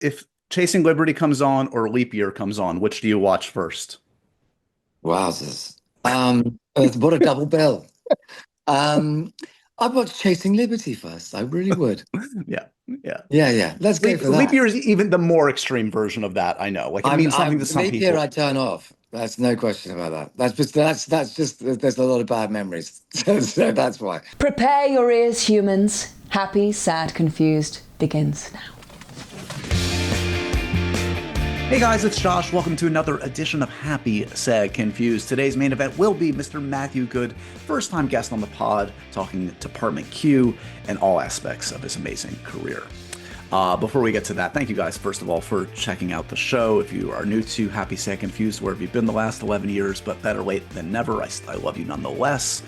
if Chasing Liberty comes on or Leap Year comes on, which do you watch first? Wowzers. What a double bill. Um, I'd watch Chasing Liberty first. I really would. Yeah, yeah. Yeah, yeah. Let's go for Leap that. Year is even the more extreme version of that. I know. Like it means something to some Leap year people. I turn off. That's no question about that. That's just there's a lot of bad memories. So that's why. Prepare your ears, humans. Happy, sad, confused begins now. Hey guys, it's Josh. Welcome to another edition of Happy, Sad, Confused. Today's main event will be Mr. Matthew Goode, first-time guest on the pod, talking Department Q and all aspects of his amazing career. Before we get to that, thank you guys, first of all, for checking out the show. If you are new to Happy, Sad, Confused, where have you been the last 11 years, but better late than never, I love you nonetheless.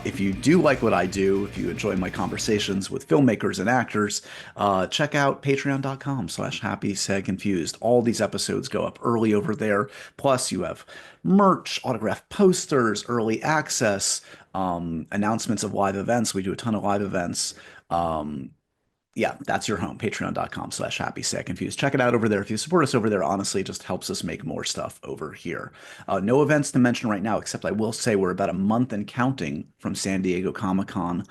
If you do like what I do, if you enjoy my conversations with filmmakers and actors, check out patreon.com/happy, sad, confused. All these episodes go up early over there. Plus, you have merch, autographed posters, early access, announcements of live events. We do a ton of live events. Yeah, that's your home, patreon.com/happy, sad, confused. Check it out over there. If you support us over there, honestly, it just helps us make more stuff over here. No events to mention right now, except I will say we're about a month and counting from San Diego Comic-Con.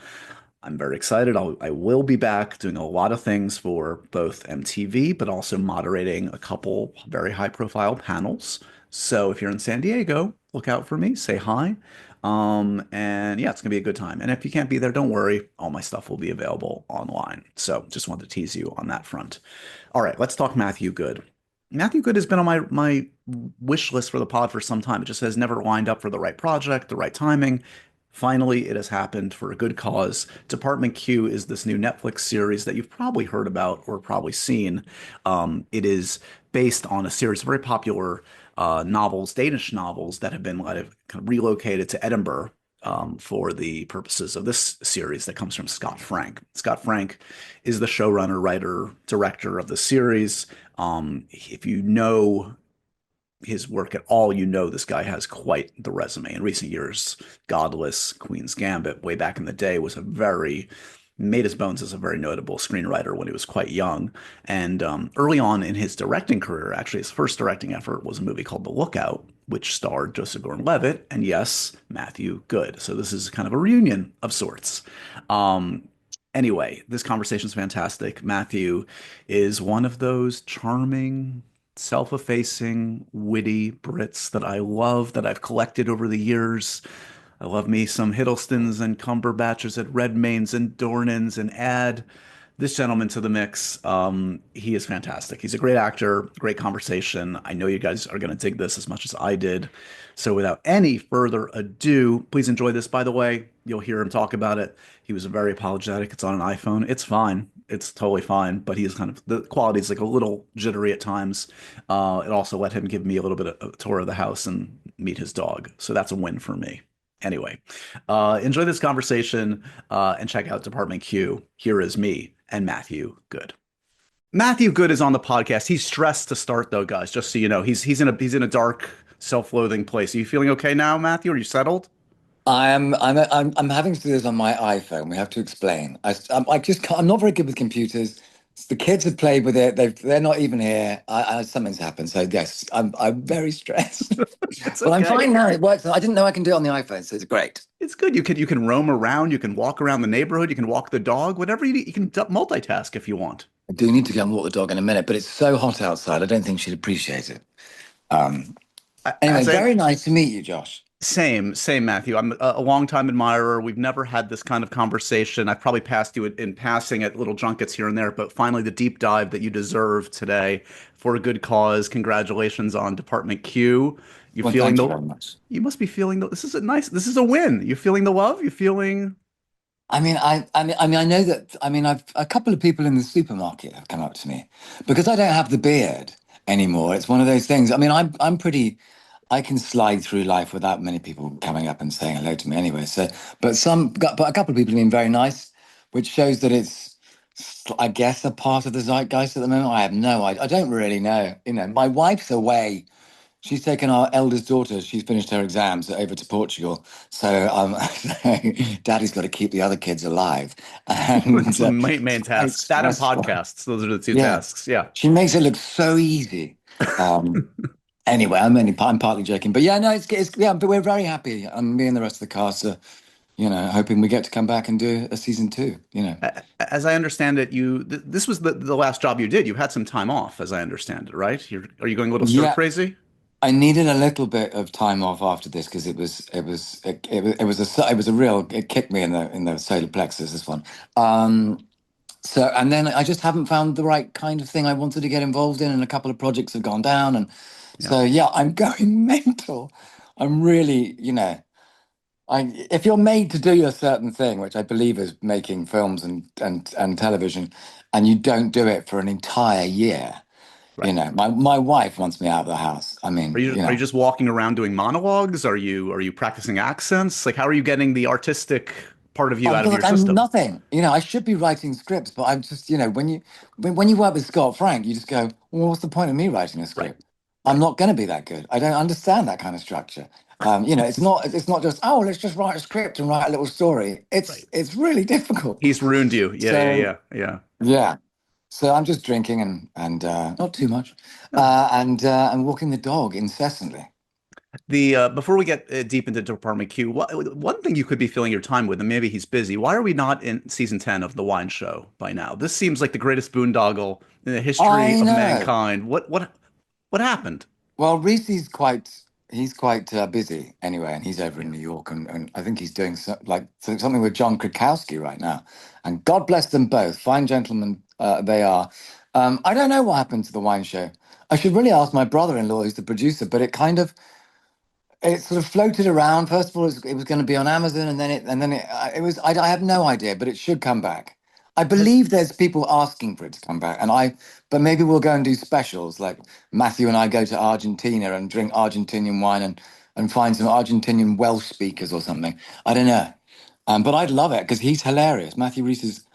I'm very excited. I will be back doing a lot of things for both MTV, but also moderating a couple very high-profile panels. So if you're in San Diego, look out for me, say hi. And yeah, it's gonna be a good time. And if you can't be there, don't worry. All my stuff will be available online. So just wanted to tease you on that front. All right, let's talk Matthew Goode. Matthew Goode has been on my wish list for the pod for some time. It just has never lined up for the right project, the right timing. Finally, it has happened for a good cause. Department Q is this new Netflix series that you've probably heard about or probably seen. It is based on a series of very popular novels, Danish novels that have been kind of relocated to Edinburgh for the purposes of this series that comes from Scott Frank. Scott Frank is the showrunner, writer, director of the series. If you know his work at all, you know this guy has quite the resume. In recent years, Godless, Queen's Gambit, way back in the day, was a very made his bones as a very notable screenwriter when he was quite young. And early on in his directing career, actually, his first directing effort was a movie called The Lookout, which starred Joseph Gordon-Levitt and, yes, Matthew Goode. So this is kind of a reunion of sorts. Anyway, this conversation is fantastic. Matthew is one of those charming, self-effacing, witty Brits that I love, that I've collected over the years. I love me some Hiddlestons and Cumberbatches and Redmaynes and Dornans, and add this gentleman to the mix. He is fantastic. He's a great actor, great conversation. I know you guys are going to dig this as much as I did. So without any further ado, please enjoy this. By the way, you'll hear him talk about it. He was very apologetic. It's on an iPhone. It's fine. It's totally fine. But he's kind of, the quality is like a little jittery at times. It also let him give me a little bit of a tour of the house and meet his dog. So that's a win for me. Anyway, enjoy this conversation and check out Department Q. Here is me and Matthew Goode. Matthew Goode is on the podcast. He's stressed to start though, guys. Just so you know, he's in a dark, self-loathing place. Are you feeling okay now, Matthew? Are you settled? I'm having to do this on my iPhone. We have to explain. I just can't, I'm not very good with computers. The kids have played with it. They're not even here. Something's happened. So yes, I'm very stressed. It's But I'm okay. fine now. It works. I didn't know I can do it on the iPhone, so it's great. It's good. You can roam around. You can walk around the neighborhood. You can walk the dog. Whatever you need. You can multitask if you want. I do need to go and walk the dog in a minute, but it's so hot outside. I don't think she'd appreciate it. Um, Anyway, As I very nice to meet you, Josh. Same, Matthew. I'm a longtime admirer. We've never had this kind of conversation. I've probably passed you in passing at little junkets here and there, but finally the deep dive that you deserve today for a good cause. Congratulations on Department Q. You Well, feeling thank you the? very much. You must be feeling the. This is a nice. This is a win. You feeling the love? You feeling? I know that. I've a couple of people in the supermarket have come up to me because I don't have the beard anymore. It's one of those things. I'm pretty. I can slide through life without many people coming up and saying hello to me anyway. So, but a couple of people have been very nice, which shows that it's, I guess, a part of the zeitgeist at the moment. I have no idea. I don't really know. My wife's away. she's taken our eldest daughter. She's finished her exams over to Portugal. So Daddy's got to keep the other kids alive. And That's the main it's very tasks. That and stressful. podcasts. Those are the two Yeah, tasks. Yeah. she makes it look so easy. Anyway, I'm partly joking, but yeah, no, it's yeah, but we're very happy. Me and the rest of the cast are, hoping we get to come back and do a season two. As I understand it, this was the last job you did. You had some time off, as I understand it, right? Are you going a little stir Yeah, crazy? I needed a little bit of time off after this because it was a real, it kicked me in the solar plexus, this one. So and then I just haven't found the right kind of thing I wanted to get involved in, and a couple of projects have gone down, and Yeah. so yeah, I'm going mental. I'm really, if you're made to do a certain thing, which I believe is making films and television, and you don't do it for an entire year, Right. my wife wants me out of the house. I Are mean, you just walking around doing monologues? Are you practicing accents? Like, how are you getting the artistic part of you oh, out of your look, I'm system? nothing. I should be writing scripts, but I'm just, when you work with Scott Frank, you just go, well, what's the point of me writing a Right. script? I'm Right. not going to be that good. I don't understand that kind of structure. It's not just, oh, let's just write a script and write a little story. It's Right. it's really difficult. He's ruined you. Yeah. Yeah. So Yeah. Yeah. yeah, so I'm just drinking and not too much, No. and walking the dog incessantly. The before we get deep into Department Q, one thing you could be filling your time with, and maybe he's busy. Why are we not in season 10 of The Wine Show by now? This seems like the greatest boondoggle in the history I of know. mankind. What happened? Well, he's quite busy anyway, and he's over in New York, and I think he's doing something with John Krakowski right now. And God bless them both, fine gentlemen they are. I don't know what happened to the wine show. I should really ask my brother-in-law, who's the producer, but it sort of floated around. First of all, it was going to be on Amazon, and then it was. I have no idea, but it should come back. I Has believe there's people asking for it to come back, but maybe we'll go and do specials like Matthew and I go to Argentina and drink Argentinian wine and find some Argentinian Welsh speakers or something. I don't know, but I'd love it because he's hilarious. Matthew Reese is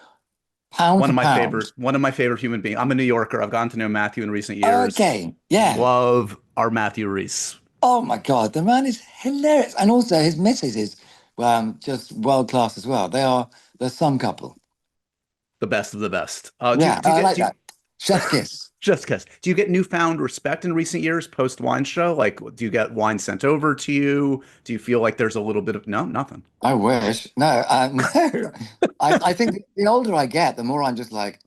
pound one for of my pound. favorite human beings. I'm a New Yorker. I've gotten to know Matthew in recent years. Okay, yeah. Love our Matthew Reese. Oh my God, the man is hilarious. And also his missus is just world class as well. They're some couple. The best of the best. Yeah, Do you I get like that. Chef's kiss. just because do you get newfound respect in recent years post wine show? Like, do you get wine sent over to you? Do you feel like there's a little bit of no, nothing? I wish. No, no. I think the older I get, the more I'm just like,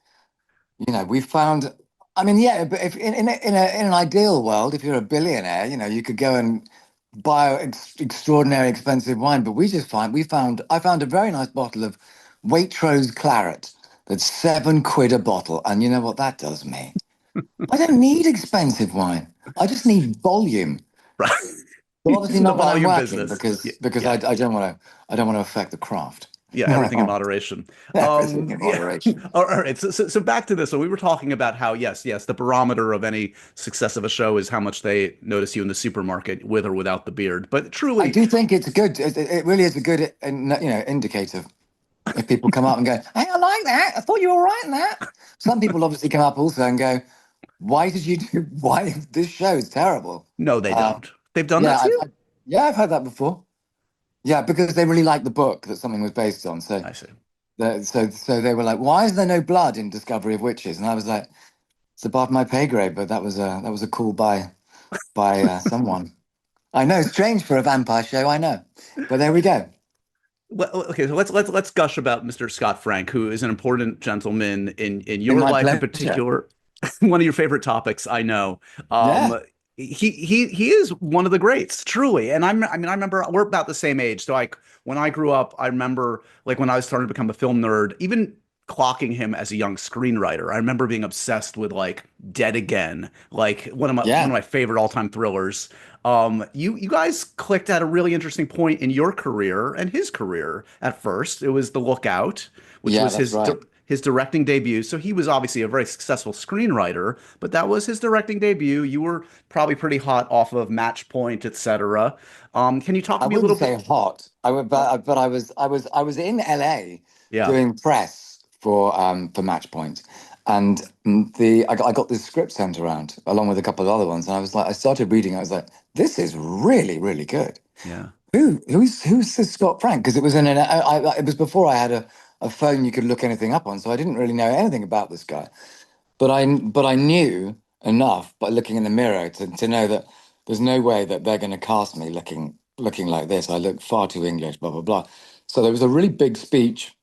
we found. I mean, yeah, but if in an ideal world, if you're a billionaire, you could go and buy extraordinary expensive wine. But I found a very nice bottle of Waitrose Claret that's £7 a bottle, and you know what that does me? I don't need expensive wine. I just need volume. Right. But This obviously is the not when I'm volume working business. Yeah, because yeah, I don't want to affect the craft. yeah. Everything in moderation. Everything in Yeah. moderation. All right. So back to this. So we were talking about how yes, the barometer of any success of a show is how much they notice you in the supermarket with or without the beard. But I truly, do think it's good. It really is a good, indicator. If people come up and go, "Hey, I like that. I thought you were writing that." Some people obviously come up also and go, "Why did you do? Why this show is terrible?" no, they don't. They've done that Yeah, to you. yeah, I've heard that before. Yeah, because they really liked the book that something was based on. So, I see. so they were like, "Why is there no blood in Discovery of Witches?" And I was like, "It's above my pay grade," but that was a call by someone. I know, strange for a vampire show. I know, but there we go. Well, okay, so let's gush about Mr. Scott Frank, who is an important gentleman in In your my life in pleasure. particular. One of your favorite topics, I know. Yeah. He is one of the greats, truly. And I remember we're about the same age. So when I grew up, I remember like when I was starting to become a film nerd, even clocking him as a young screenwriter. I remember being obsessed with like Dead Again, like one of Yeah. my favorite all-time thrillers. You guys clicked at a really interesting point in your career and his career. At first, it was The Lookout, which Yeah, was that's right. his directing debut. So he was obviously a very successful screenwriter, but that was his directing debut. You were probably pretty hot off of Match Point, etc. Can you talk I to me a wouldn't little bit? say hot. I would, Well, but I was in LA yeah, doing press for Match Point, And I got this script sent around along with a couple of other ones, and I started reading. I was like, this is really, really good. Yeah. Who's this Scott Frank? Because it was it was before I had a phone you could look anything up on, so I didn't really know anything about this guy. But I knew enough by looking in the mirror to know that there's no way that they're going to cast me looking like this. I look far too English, blah blah blah. So there was a really big speech,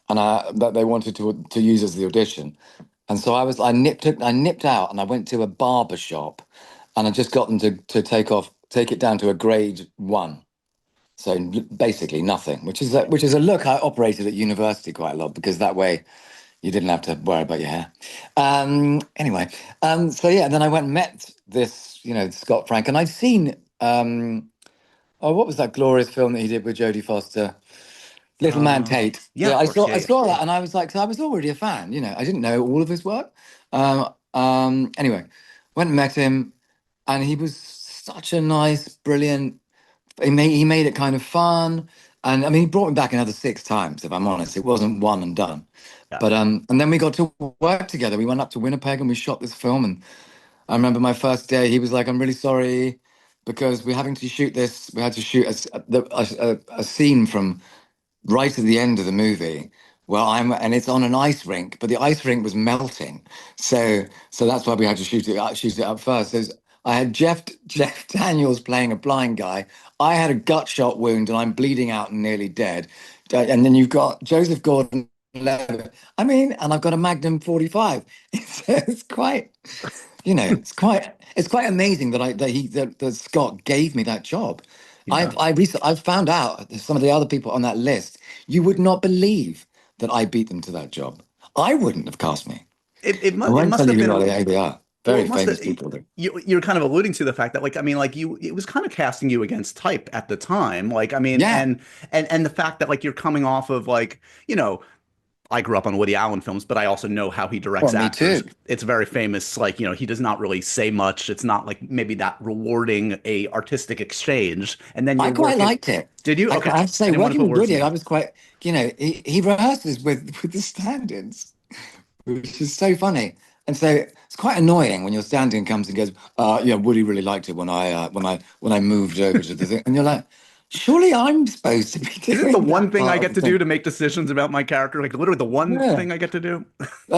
and that they wanted to use as the audition. And so I nipped out, and I went to a barber shop, and I just got them to take it down to a grade 1. So basically nothing, which is a look I operated at university quite a lot, because that way you didn't have to worry about your hair. Anyway, so yeah, and then I went and met this, Scott Frank, and I'd seen what was that glorious film that he did with Jodie Foster? Little Man Tate. Yeah, I of course, saw that, and I was like, so I was already a fan. I didn't know all of his work. Anyway, went and met him, and he was such a nice, brilliant. He made it kind of fun, and I mean, he brought me back another 6 times. If I'm honest, it wasn't one and done. Yeah. But and then we got to work together. We went up to Winnipeg and we shot this film. And I remember my first day. He was like, "I'm really sorry, because we're having to shoot this. We had to shoot a scene from right at the end of the movie, and it's on an ice rink, but the ice rink was melting, so that's why we had to shoot it up first. I had Jeff Daniels playing a blind guy. I had a gut shot wound, and I'm bleeding out and nearly dead. And then you've got Joseph Gordon-Levitt. I mean, and I've got a Magnum 45. It's quite, it's quite amazing that Scott gave me that job. Yeah. I've found out that some of the other people on that list, you would not believe that I beat them to that job. I wouldn't have cast me. It I won't must tell have you been who they are. Very it must famous have- people. you're kind of alluding to the fact that, like, I mean, like, it was kind of casting you against type at the time. Like, I mean, Yeah. and the fact that, like, you're coming off of, like, I grew up on Woody Allen films, but I also know how he directs Well, me actors. too. It's very famous. Like, he does not really say much. It's not like maybe that rewarding a artistic exchange. And then I you're quite working. liked it. Did you? Okay. I have to I say, didn't want to working put with words in Woody, your I was quite, he rehearses with the stand-ins, which is so funny. And so it's quite annoying when your stand-in comes and goes, yeah, Woody really liked it when I moved over to the thing. And you're like, surely I'm supposed to be doing Is it the one that thing I part of get the to do thing. to make decisions about my character? Like, literally the one Yeah. thing I get to do?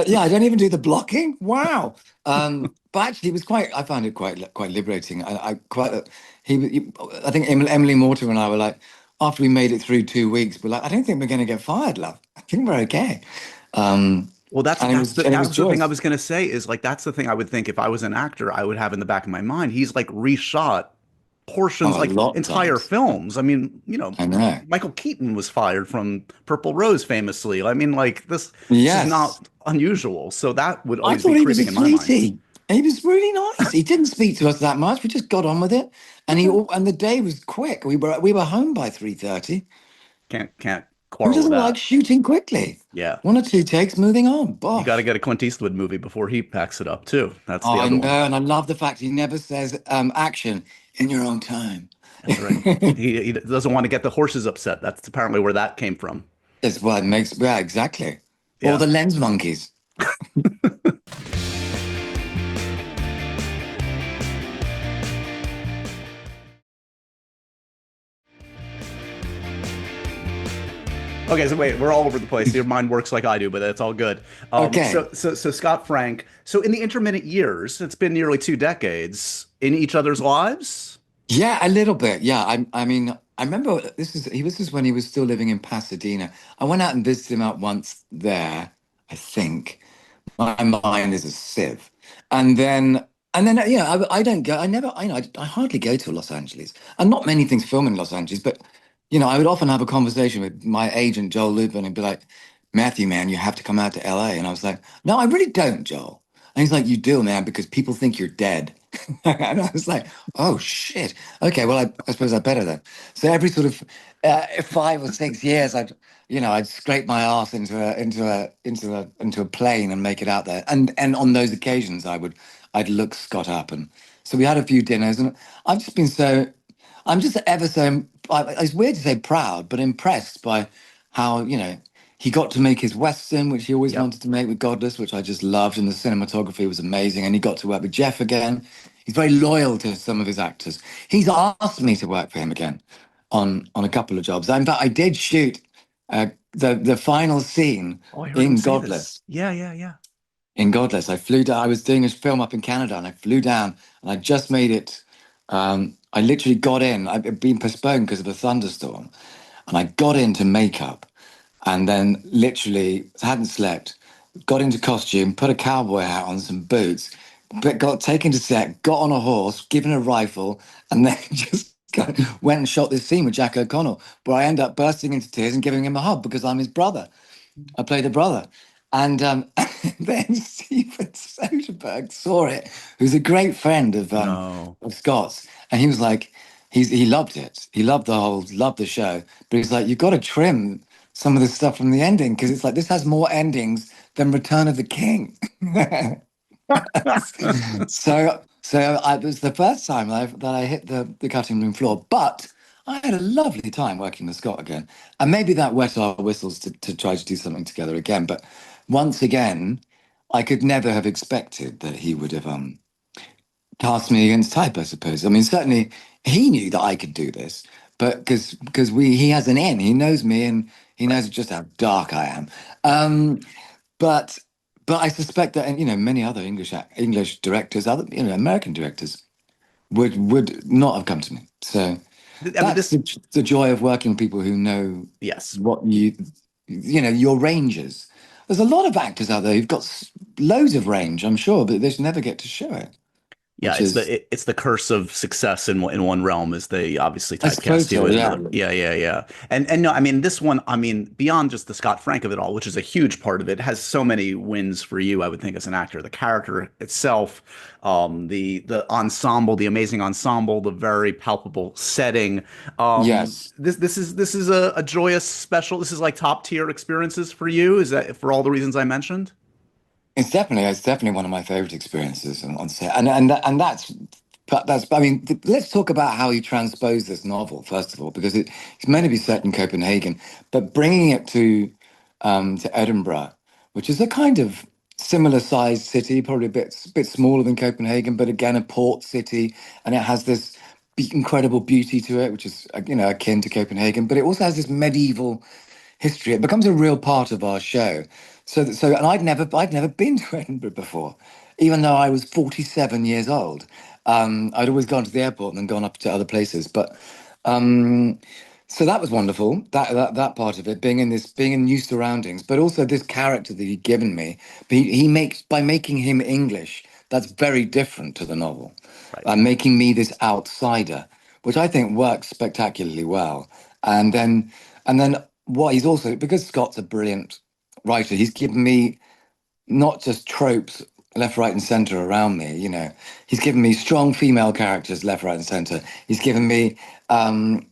Yeah, I don't even do the blocking. Wow. But actually, it was I found it quite liberating. I quite, I think Emily Mortimer and I were like, after we made it through 2 weeks, we're like, I don't think we're going to get fired, love. I think we're okay. Well, that's And that it was was the thing I joyous. was gonna say, is like, that's the thing I would think if I was an actor, I would have in the back of my mind. He's like reshot portions, Oh, a like lot of entire times. films. I mean, I know. Michael Keaton was fired from Purple Rose famously. I mean, like, this is Yes. not unusual. So that would I always be thought he was a creeping in my mind. sweetie. He was really nice. He didn't speak to us that much. We just got on with it. And Okay. and the day was quick. We were home by 3:30. Can't Who quarrel with doesn't like that. shooting quickly? Yeah. 1 or 2 takes, moving on. You got to Bosh. get a Clint Eastwood movie before he packs it up too. That's Oh, the I other one. know, and I love the fact he never says action in your own time. That's right. He doesn't want to get the horses upset. That's apparently where that came from. It's what makes, yeah, exactly. Or Yeah. the lens monkeys. Okay, so wait, we're all over the place. Your mind works like I do, but that's all good. Okay. So Scott Frank. So in the intermittent years, it's been nearly 2 decades in each other's lives. Yeah, a little bit. Yeah, I mean, I remember this is when he was still living in Pasadena. I went out and visited him out once there, I think. My mind is a sieve. And then I don't go, I never, I hardly go to Los Angeles. And not many things film in Los Angeles, but I would often have a conversation with my agent, Joel Lupin, and be like, Matthew, man, you have to come out to LA. And I was like, no, I really don't, Joel. And he's like, you do, man, because people think you're dead. And I was like, oh shit. Okay, well, I suppose I better then. So every sort of 5 or 6 years, I'd scrape my ass into a plane and make it out there. And on those occasions, I'd look Scott up, and so we had a few dinners, and I've just been so I'm just ever so it's weird to say proud, but impressed by how He got to make his Western, which he always Yep. wanted to make with Godless, which I just loved, and the cinematography was amazing. And he got to work with Jeff again. He's very loyal to some of his actors. He's asked me to work for him again on a couple of jobs. In fact, I did shoot the final scene Oh, I heard him in say this. Godless. Yeah, yeah, yeah. In Godless, I flew down. I was doing a film up in Canada, and I flew down, and I just made it. I literally got in. I'd been postponed because of a thunderstorm, and I got into makeup, and then literally hadn't slept. Got into costume, put a cowboy hat on, some boots, but got taken to set. Got on a horse, given a rifle, and then just went and shot this scene with Jack O'Connell, where I end up bursting into tears and giving him a hug because I'm his brother. I played a brother. And then Stephen Soderbergh saw it, who's a great friend No. of Scott's. And he was like, he loved it. He loved the show. But he's like, you've got to trim some of the stuff from the ending because it's like, this has more endings than Return of the King. It was the first time that I hit the cutting room floor. But I had a lovely time working with Scott again. And maybe that wet our whistles to try to do something together again. But once again, I could never have expected that he would have cast me against type, I suppose. I mean, certainly he knew that I could do this, but because he has an in, he knows me and he knows just how dark I am. But but I suspect that, and many other English directors, other American directors would not have come to me. So I mean, that's this, the joy of working with people who know yes. what your ranges. There's a lot of actors out there who've got loads of range, I'm sure, but they just never get to show it, Yeah, which is, it's the curse of success in one realm is they obviously I suppose typecast you so, in yeah. the yeah, yeah, yeah. And no, I mean this one, I mean beyond just the Scott Frank of it all, which is a huge part of it, has so many wins for you, I would think, as an actor. The character itself, the ensemble, the amazing ensemble, the very palpable setting. Yes. This is a joyous special. This is like top tier experiences for you. Is that for all the reasons I mentioned? It's definitely one of my favorite experiences on set, and that's. I mean, let's talk about how he transposed this novel first of all, because it's meant to be set in Copenhagen, but bringing it to Edinburgh, which is a kind of similar sized city, probably a bit smaller than Copenhagen, but again a port city, and it has this incredible beauty to it, which is akin to Copenhagen, but it also has this medieval history. It becomes a real part of our show. And I'd never been to Edinburgh before, even though I was 47 years old. I'd always gone to the airport and then gone up to other places. But so that was wonderful. That part of it, being in new surroundings, but also this character that he'd given me. But he makes by making him English. That's very different to the novel. Right. Making me this outsider, which I think works spectacularly well. And then what he's also, because Scott's a brilliant writer, he's given me not just tropes left, right, and center around me. He's given me strong female characters left, right, and center. He's given me, and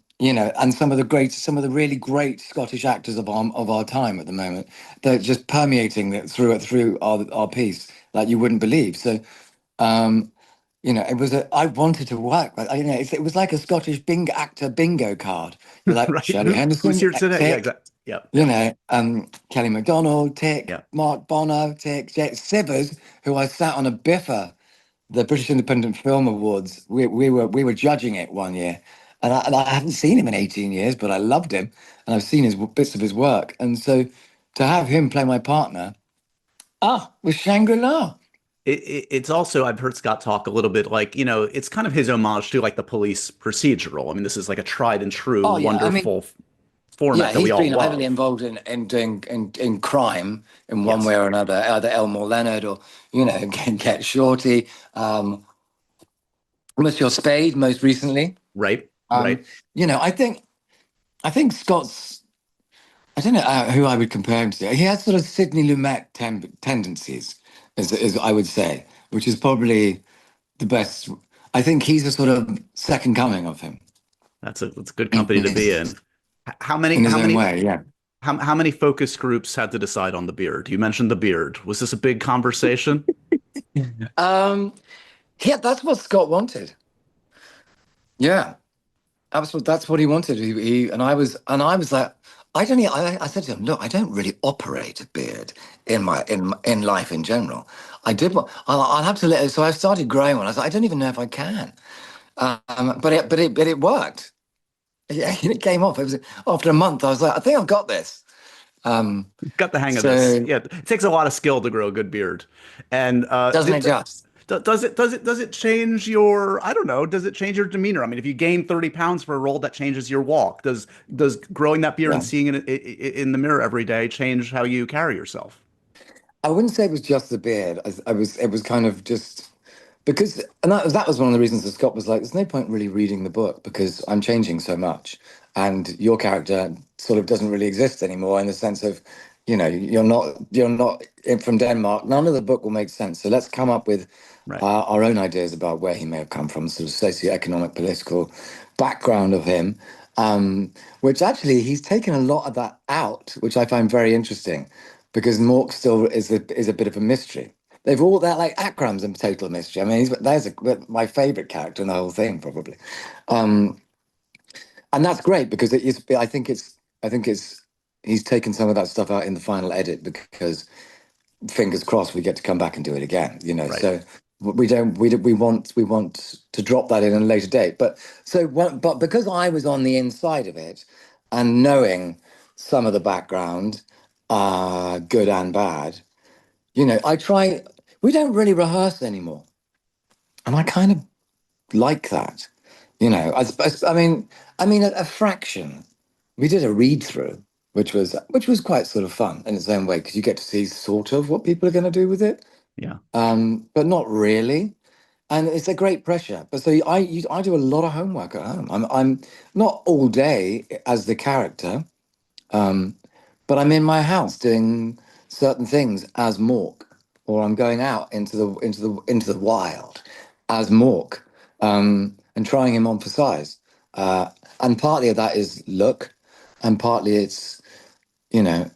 some of the really great Scottish actors of our time at the moment. They're just permeating it through our piece like you wouldn't believe. So. I wanted to work, but it was like a Scottish actor bingo card. You're like Right. Shirley Who's Henderson, here today? Yeah, tick. exactly. Yeah. Kelly MacDonald, tick. Yeah. Mark Bonner, tick. Jet Sivers, who I sat on a biffer, the British Independent Film Awards. We were judging it one year, and I haven't seen him in 18 years, but I loved him, and I've seen his bits of his work, and so to have him play my partner, with Shangri-La. It's also, I've heard Scott talk a little bit like, it's kind of his homage to like the police procedural. I mean, this is like a tried and true, Oh yeah, I mean. wonderful format Yeah, that we he's all been heavily love. involved in doing in crime in one Yes. way or another, either Elmore Leonard or Get Shorty, Monsieur Spade most recently. Right. Um, Right. I think Scott's. I don't know who I would compare him to. He has sort of Sidney Lumet tendencies, as I would say, which is probably the best. I think he's a sort of second coming of him That's a good in, company in to be his in. How many, in his how own many, way. Yeah. how many focus groups had to decide on the beard? You mentioned the beard. Was this a big conversation? Um, yeah, that's what Scott wanted. Yeah. That's what he wanted. He and I was like, I don't. I said to him, look, I don't really operate a beard in life in general. I did. I'll have to let. So I started growing one. I was like, I don't even know if I can. But it worked. Yeah, it came off. It was after a month. I was like, I think I've got this. Um, Got the hang of this. so Yeah, it takes a lot of skill to grow a good beard. And doesn't it just? does it change your, I don't know, does it change your demeanor? I mean, if you gain 30 pounds for a role, that changes your walk. Does growing that beard and Yeah. seeing it in the mirror every day change how you carry yourself? I wouldn't say it was just the beard. It was kind of just because, and that was one of the reasons that Scott was like, "There's no point really reading the book because I'm changing so much, and your character sort of doesn't really exist anymore in the sense of, you're not from Denmark. None of the book will make sense. So let's come up with Right. our own ideas about where he may have come from, sort of socioeconomic, political background of him." Which actually he's taken a lot of that out, which I find very interesting because Mork still is a bit of a mystery. They're like Akram's a total mystery. I mean, my favorite character in the whole thing, probably. Um, and that's great because it is. I think it's he's taken some of that stuff out in the final edit because fingers crossed we get to come back and do it again. Right. So we want to drop that in a later date. But because I was on the inside of it and knowing some of the background, good and bad. I try. We don't really rehearse anymore, and I kind of like that. I mean, a fraction. We did a read through, which was quite sort of fun in its own way because you get to see sort of what people are going to do with it, Yeah. but not really. And it's a great pressure. But I do a lot of homework at home. I'm not all day as the character. Um, but I'm in my house doing certain things as Mork, or I'm going out into the wild as Mork, and trying him on for size. And partly of that is look, and partly it's you know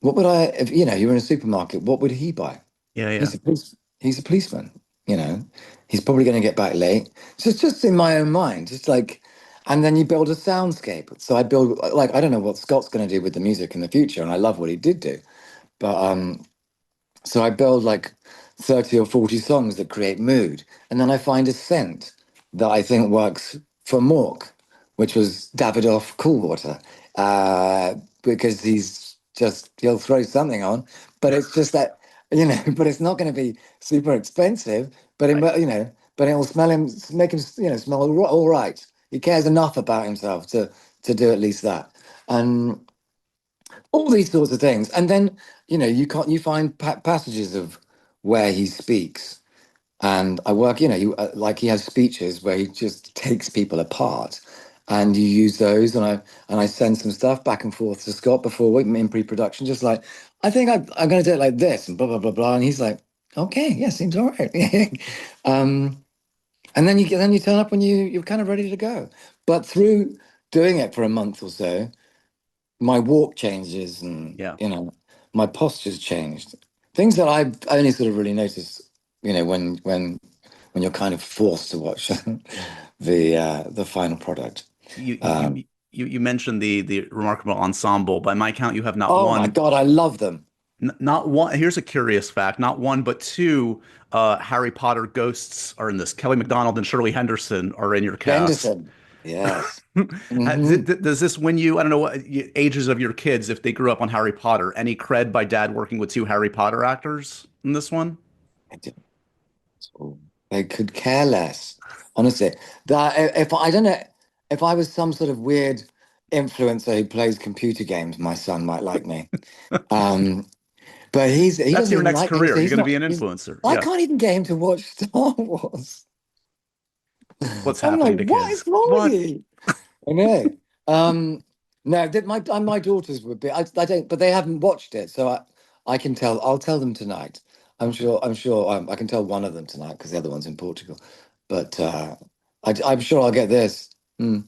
what would I if you're in a supermarket, what would he buy? Yeah. Yeah. He's a policeman. You know, he's probably going to get back late. So it's just in my own mind, just like, and then you build a soundscape. So I build like I don't know what Scott's going to do with the music in the future, and I love what he did do, but so I build like 30 or 40 songs that create mood, and then I find a scent that I think works for Mork, which was Davidoff Cool Water, because he'll throw something on, but it's just that but it's not going to be super expensive, but Right. but it will make him smell all right. He cares enough about himself to do at least that, and all these sorts of things. And then you find passages of where he speaks, and I work like he has speeches where he just takes people apart, and you use those, and I send some stuff back and forth to Scott before we in pre-production, just like I think I'm going to do it like this and blah blah blah blah, and he's like, okay, yeah, seems all right. um and then you turn up when you're kind of ready to go, but through doing it for a month or so, my walk changes, and Yeah. my posture's changed. Things that I only sort of really notice, when you're kind of forced to watch the final product. You Um, you mentioned the remarkable ensemble. By my count, you have not oh my one, God, I love them. not one. Here's a curious fact: not one, but two Harry Potter ghosts are in this. Kelly MacDonald and Shirley Henderson are in your cast. Henderson, yes. Hmm. Does this win you? I don't know what ages of your kids if they grew up on Harry Potter. Any cred by dad working with two Harry Potter actors in this one? I didn't- They could care less, honestly. That if I don't know if I was some sort of weird influencer who plays computer games, my son might like me. Um, But he That's doesn't your even next like me, career. so You're he's going to be not. an influencer. I Yeah. can't even get him to watch Star Wars. What's I'm happening like, to what kids? is wrong with What? you? I know. No, my daughters would be. I don't, but they haven't watched it, so I can tell. I'll tell them tonight. I'm sure. I can tell one of them tonight because the other one's in Portugal. But I'm sure I'll get this. Mm.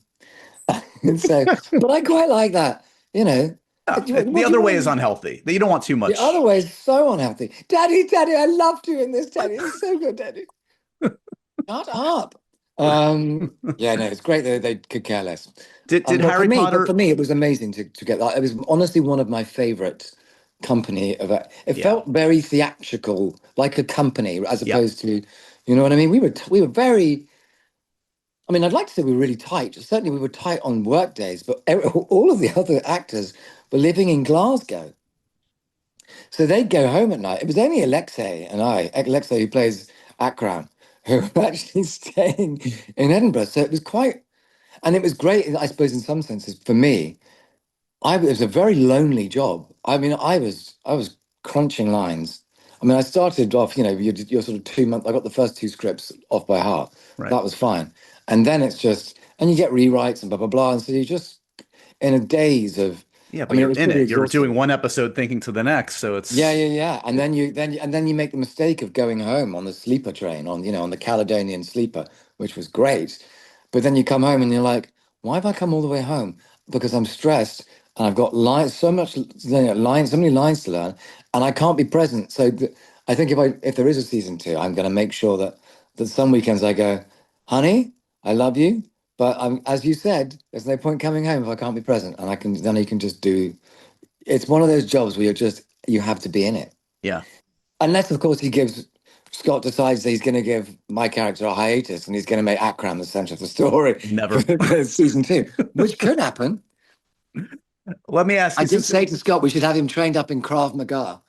So, but I quite like that. You know, Yeah. The what do you other way want? is unhealthy. You don't want too The other much. way is so unhealthy. Daddy, Daddy, I loved you in this, Daddy. It's so good, Daddy. Shut up. Yeah, no, it's great that they could care less. Did But Harry for Potter? me, it was amazing to get that. It was honestly one of my favorite company of it Yeah, felt very theatrical, like a company, as yeah, opposed to, you know what I mean? We were very. I mean, I'd like to say we were really tight. Certainly, we were tight on work days, but all of the other actors were living in Glasgow. So they'd go home at night. It was only Alexei, who plays Akram, who were actually staying in Edinburgh. So it was quite, and it was great, I suppose, in some senses for me. It was a very lonely job. I mean, I was crunching lines. I mean, I started off, you're sort of 2 months. I got the first two scripts off by heart. right. That was fine. And then it's just, and you get rewrites and blah, blah, blah. And so you're just in a daze of, Yeah, I but mean, it you're was in pretty it. You're doing exhausting. one episode thinking to the next, so Yeah, it's yeah, yeah. And then you make the mistake of going home on the sleeper train on the Caledonian sleeper, which was great. But then you come home and you're like, why have I come all the way home? Because I'm stressed and I've got lines, so many lines to learn, and I can't be present. So I think if there is a season two, I'm going to make sure that some weekends I go, honey, I love you, but as you said, there's no point coming home if I can't be present, and then you can just do. It's one of those jobs where you have to be in it. yeah, Unless, of course, Scott decides that he's going to give my character a hiatus and he's going to make Akram the center of the story never. for season two, which could happen. Let me ask I you, did since say to Scott we should have him trained up in Krav Maga.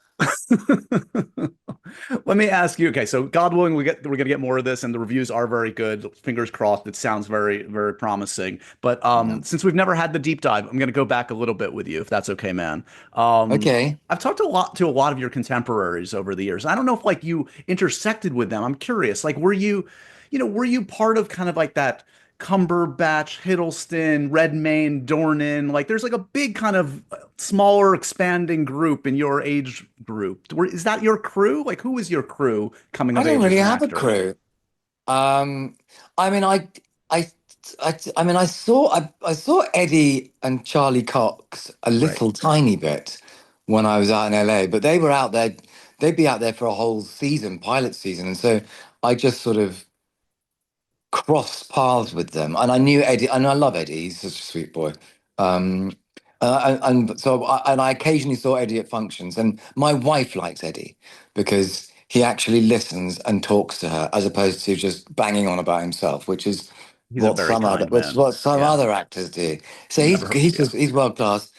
let me ask you, okay, so God willing, we're gonna get more of this, and the reviews are very good. Fingers crossed. It sounds very, very promising. But Yeah. since we've never had the deep dive, I'm gonna go back a little bit with you, if that's okay, man. Okay. I've talked to a lot of your contemporaries over the years. I don't know if like you intersected with them. I'm curious. Like, were you part of kind of like that Cumberbatch, Hiddleston, Redmayne, Dornan? Like, there's like a big kind of smaller, expanding group in your age group. Is that your crew? Like, who is your crew coming I of don't age as really an have a actor? crew. Um, I mean, I, I mean, I saw Eddie and Charlie Cox a Right. little tiny bit when I was out in LA, but they were out there. They'd be out there for a whole season, pilot season, and so I just sort of crossed paths with them, and I knew Eddie, and I love Eddie. He's such a sweet boy. Um, and I occasionally saw Eddie at functions, and my wife likes Eddie because he actually listens and talks to her, as opposed to just banging on about himself, which is He's a very kind man. what some Yeah. other actors do. So Never. Yeah. he's world class.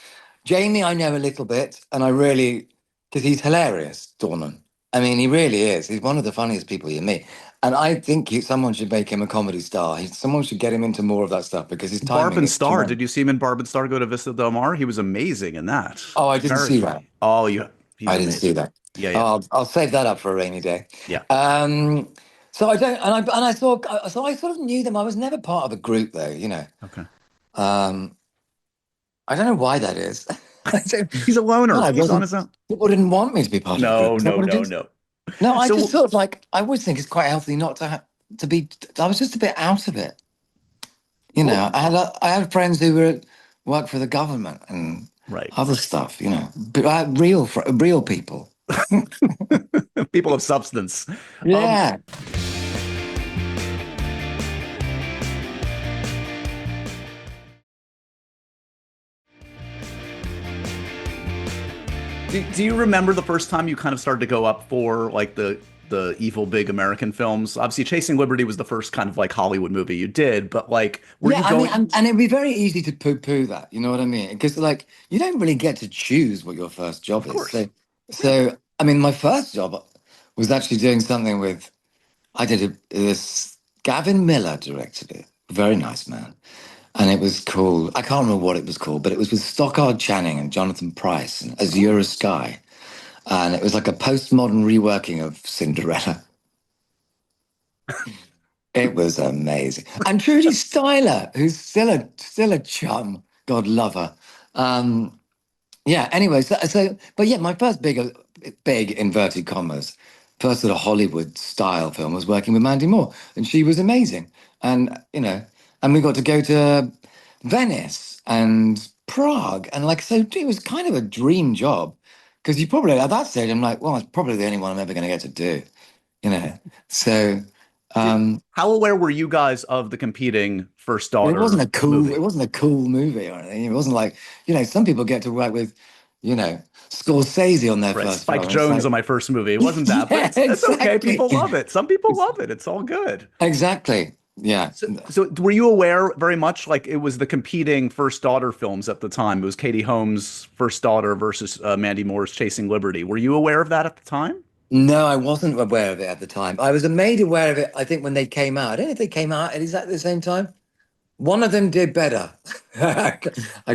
Jamie, I know a little bit, and I really, because he's hilarious, Dornan. I mean, he really is. He's one of the funniest people you meet. And I think someone should make him a comedy star. Someone should get him into more of that stuff because his Barb timing and is Star. tremendous. Did you see him in Barb and Star Go to Vista Del Mar? He was amazing in that. Oh, I didn't Very see that. funny. Oh, he's I didn't see amazing. that. Yeah, Oh, yeah, I'll save that up for a rainy day. yeah. Um, so I don't, and I saw, so I sort of knew them. I was never part of a group though, you know. Okay. Um, I don't know why that is. I don't, He's a well, loner. I He's on wasn't, his own. people didn't want me to be part of a group. No, Is that no, what it no, is? no. No, I just So sort of like, I always think it's quite healthy not to be, I was just a bit out of it. You well, know, I had friends who worked for the government and right. other stuff, you know, but real people. People of substance. Um, Yeah. do you remember the first time you kind of started to go up for like the evil big American films? Obviously, Chasing Liberty was the first kind of like Hollywood movie you did, but like, were Yeah, you I mean, going? and it'd be very easy to poo-poo that, you know what I mean? Because like you don't really get to choose what your first job Of is. course. Yeah. So I mean, my first job was actually doing something with this Gavin Miller directed it, very nice man, and it was called, I can't remember what it was called, but it was with Stockard Channing and Jonathan Pryce and Oh, Azura Sky, and it was like a postmodern reworking of Cinderella. It was amazing. And Trudy Styler, who's still a chum, God love her. Um, yeah, anyway, but yeah, my first big inverted commas, first sort of Hollywood style film was working with Mandy Moore, and she was amazing. And you know, and we got to go to Venice and Prague, and like so, it was kind of a dream job because you probably at that stage I'm like, well, it's probably the only one I'm ever going to get to do, you know. So How aware were you guys of the competing first But daughter it movie? wasn't a cool movie or anything. It wasn't like, some people get to work with, you know, Scorsese on their Right, first Spike film. It's Jones like, on my first movie. It wasn't that, but yeah, it's okay. exactly. People love it. Some people love it. It's all good. Exactly. Yeah. So were you aware very much like it was the competing first daughter films at the time? It was Katie Holmes' First Daughter versus Mandy Moore's Chasing Liberty. Were you aware of that at the time? No, I wasn't aware of it at the time. I was made aware of it, I think, when they came out. I don't know if they came out at exactly the same time. One of them did better. I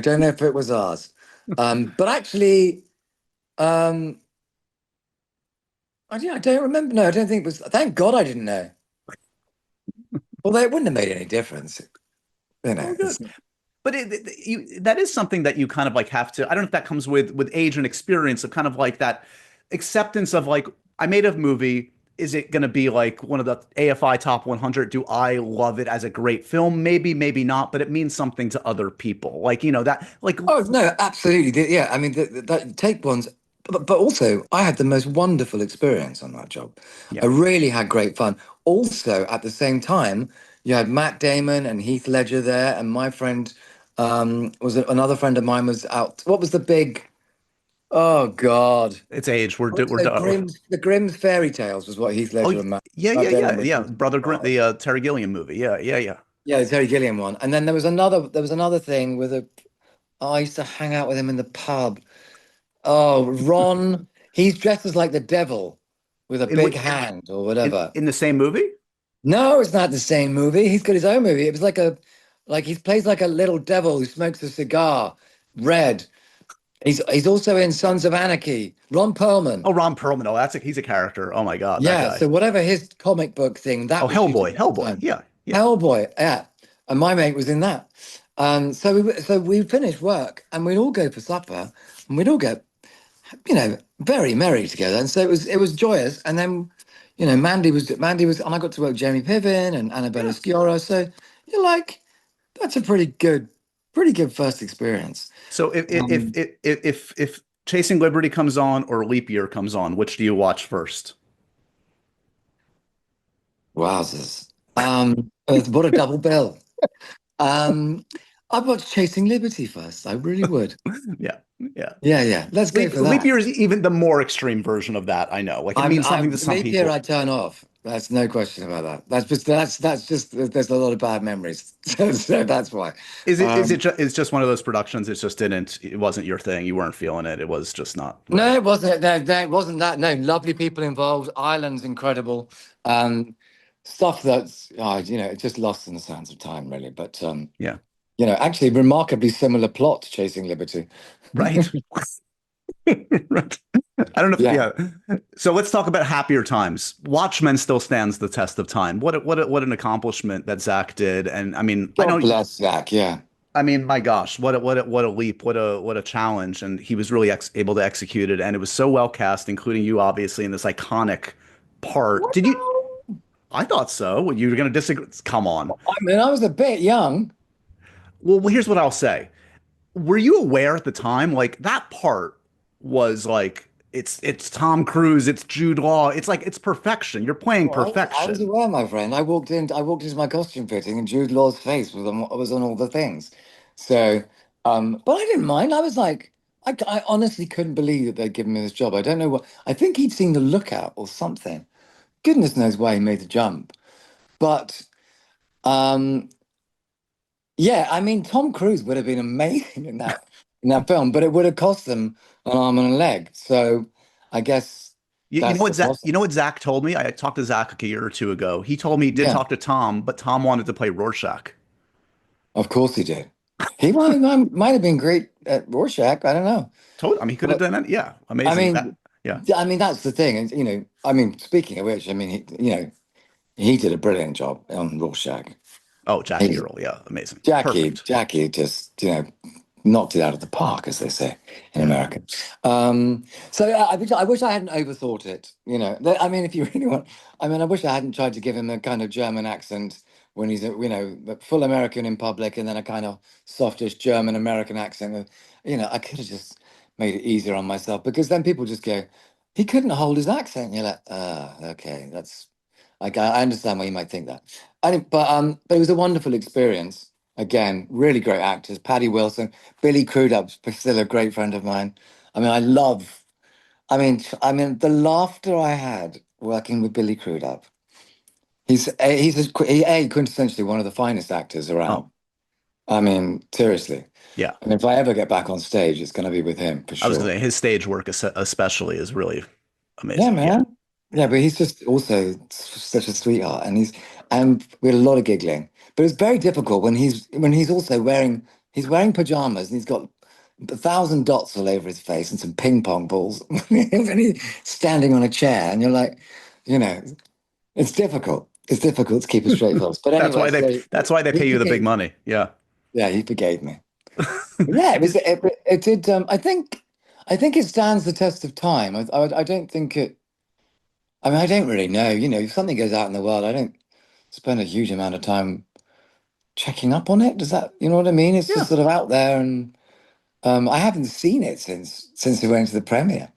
don't know if it was ours. But actually, um, I don't remember. No, I don't think it was. Thank God I didn't know. Although it wouldn't have made any difference. Oh, good. It's, But that is something that you kind of like have to. I don't know if that comes with age and experience of kind of like that acceptance of like I made a movie. Is it going to be like one of the AFI top 100? Do I love it as a great film? Maybe, maybe not. But it means something to other people. Like that. Like oh, no, absolutely. Yeah, I mean, that take ones. But also, I had the most wonderful experience on that job. I yeah, really had great fun. Also, at the same time, you had Matt Damon and Heath Ledger there, and my friend another friend of mine was out. What was the big? Oh God, it's age. We're the done. Grimm's fairy tales was what Heath Oh Ledger and yeah, Matt yeah, Damon yeah, were yeah. talking Brother Grimm, about. the Terry Gilliam movie. Yeah, yeah, yeah. Yeah, the Terry Gilliam one, and then there was another thing with a. Oh, I used to hang out with him in the pub. Oh, Ron, he's dressed as like the devil with a In big which hand or whatever. in the same movie? No, it's not the same movie. He's got his own movie. It was like he plays like a little devil who smokes a cigar, red. He's also in Sons of Anarchy. Ron Perlman. Oh, Ron Perlman. Oh, he's a character. Oh my God, that Yeah, guy. so whatever his comic book thing, Oh, that was shooting Hellboy, at the Hellboy. time. Yeah, yeah. Hellboy, yeah. And my mate was in that. So we finished work and we'd all go for supper and we'd all get very merry together. And so it was joyous. And then, Mandy was, and I got to work with Jamie Piven and Annabella Yeah. Sciorra. So you're like, that's a pretty good first experience. So Um, if Chasing Liberty comes on or Leap Year comes on, which do you watch first? Wowzers. What a double bill. Um, I'd watch Chasing Liberty first. I really would. Yeah, yeah. Yeah, yeah. Let's go for Leap that. Year is even the more extreme version of that. I know. Like it means something to some Leap year people. I turn off. That's no question about that. That's just there's a lot of bad memories. So that's why. Um, It's just one of those productions. It wasn't your thing. You weren't feeling it. It was just not no, right. it wasn't. No, it wasn't that. No, lovely people involved. Ireland's incredible. Um, Stuff that's it's just lost in the sands of time, really. But Yeah. actually, remarkably similar plot to Chasing Liberty. Right. Right. I don't know if, Yeah. yeah. So let's talk about happier times. Watchmen still stands the test of time. What an accomplishment that Zach did. And I mean, I God know, bless Zach. Yeah. I mean, my gosh, what a leap, what a challenge. And he was really able to execute it. And it was so well cast, including you, obviously, in this iconic part. Did you? I thought so. You were going to disagree. Come on. I mean, I was a bit young. Well, here's what I'll say. Were you aware at the time, like that part was like it's Tom Cruise, it's Jude Law, it's like it's perfection. You're playing Well, I was perfection. aware, my friend. I walked into my costume fitting, and Jude Law's face was on all the things. So, but I didn't mind. I was like, I honestly couldn't believe that they'd given me this job. I don't know what. I think he'd seen the lookout or something. Goodness knows why he made the jump. But um, yeah, I mean, Tom Cruise would have been amazing in that film, but it would have cost them an arm and a leg. So, I guess You know that's what the Zach, cost. Zach told me? I talked to Zach like a year or two ago. He told me he did Yeah. talk to Tom, but Tom wanted to play Rorschach. Of course he did. He might have been great at Rorschach. I don't know. I mean, he could have But done it. Yeah, I amazing. mean, Yeah. that's the thing. And, I mean, speaking of which, I mean, he did a brilliant job on Rorschach. Oh, Jackie He, Earl. Yeah, amazing. Jackie, Perfect. Jackie just, knocked it out of the park, as they say in Yeah. America. So yeah, I wish I hadn't overthought it. I mean, if you really want, I mean, I wish I hadn't tried to give him a kind of German accent when he's, full American in public, and then a kind of softish German American accent. I could have just made it easier on myself, because then people just go, he couldn't hold his accent. And you're like, okay, Like I understand why you might think that. But it was a wonderful experience. Again, really great actors. Paddy Wilson, Billy Crudup's still a great friend of mine. I mean, I love. I mean, the laughter I had working with Billy Crudup. He's quintessentially one of the finest actors around. Oh, I mean, seriously. yeah. And if I ever get back on stage, it's going to be with him for I was sure. gonna say his stage work especially is really Yeah, amazing. Yeah. man. Yeah, but he's just also such a sweetheart, and we had a lot of giggling. But it's very difficult when he's also wearing pajamas and he's got 1,000 dots all over his face and some ping pong balls when he's standing on a chair, and you're like, you know, it's difficult. It's difficult to keep a straight face. But That's anyway, why they so that's why they he pay you the big forgave. money. Yeah. Yeah, he forgave me. Yeah, it was. Is It did. I think it stands the test of time. I don't think it. I mean, I don't really know. If something goes out in the world, I don't spend a huge amount of time checking up on it. Does that, you know what I mean? It's just yeah. sort of out there, and I haven't seen it since we went to the premiere.